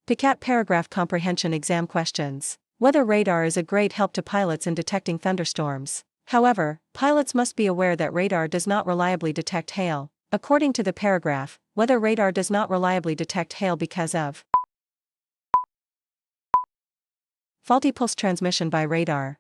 PiCAT paragraph comprehension exam questions. Weather radar is a great help to pilots in detecting thunderstorms. However, pilots must be aware that radar does not reliably detect hail. According to the paragraph, weather radar does not reliably detect hail because of faulty pulse transmission by radar.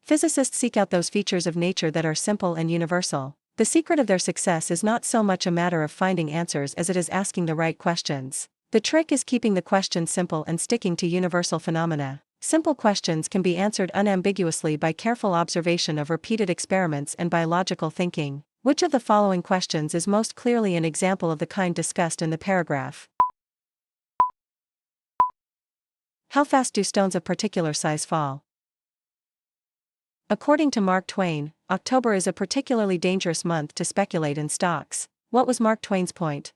Physicists seek out those features of nature that are simple and universal. The secret of their success is not so much a matter of finding answers as it is asking the right questions. The trick is keeping the questions simple and sticking to universal phenomena. Simple questions can be answered unambiguously by careful observation of repeated experiments and by logical thinking. Which of the following questions is most clearly an example of the kind discussed in the paragraph? How fast do stones of particular size fall? According to Mark Twain, October is a particularly dangerous month to speculate in stocks. What was Mark Twain's point?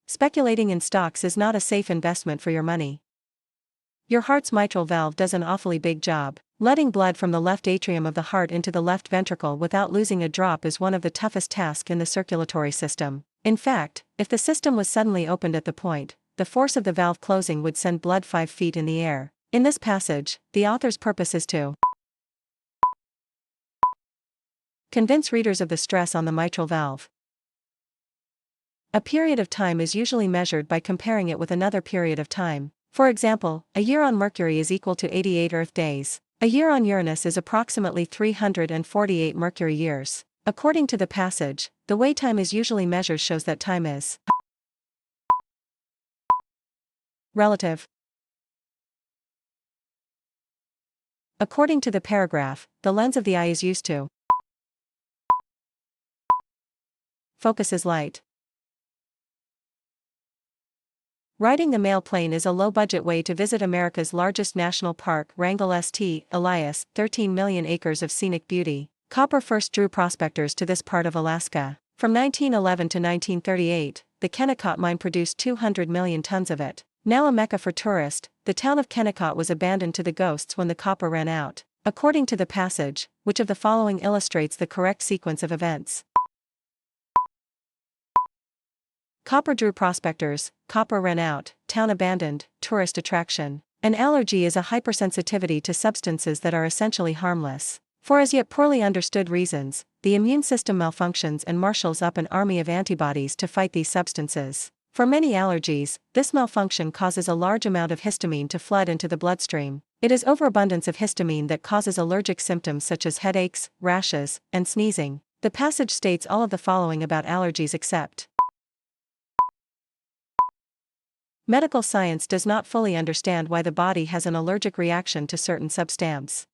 Speculating in stocks is not a safe investment for your money. Your heart's mitral valve does an awfully big job. Letting blood from the left atrium of the heart into the left ventricle without losing a drop is one of the toughest tasks in the circulatory system. In fact, if the system was suddenly opened at the point, the force of the valve closing would send blood 5 feet in the air. In this passage, the author's purpose is to convince readers of the stress on the mitral valve. A period of time is usually measured by comparing it with another period of time. For example, a year on Mercury is equal to 88 Earth days. A year on Uranus is approximately 348 Mercury years. According to the passage, the way time is usually measured shows that time is relative. According to the paragraph, the lens of the eye is used to focus as light. Riding the mail plane is a low-budget way to visit America's largest national park, Wrangell St. Elias, 13 million acres of scenic beauty. Copper first drew prospectors to this part of Alaska. From 1911 to 1938, the Kennecott mine produced 200 million tons of it. Now a mecca for tourists, the town of Kennecott was abandoned to the ghosts when the copper ran out. According to the passage, which of the following illustrates the correct sequence of events? Copper drew prospectors, copper ran out, town abandoned, tourist attraction. An allergy is a hypersensitivity to substances that are essentially harmless. For as yet poorly understood reasons, the immune system malfunctions and marshals up an army of antibodies to fight these substances. For many allergies, this malfunction causes a large amount of histamine to flood into the bloodstream. It is overabundance of histamine that causes allergic symptoms such as headaches, rashes, and sneezing. The passage states all of the following about allergies except medical science does not fully understand why the body has an allergic reaction to certain substances.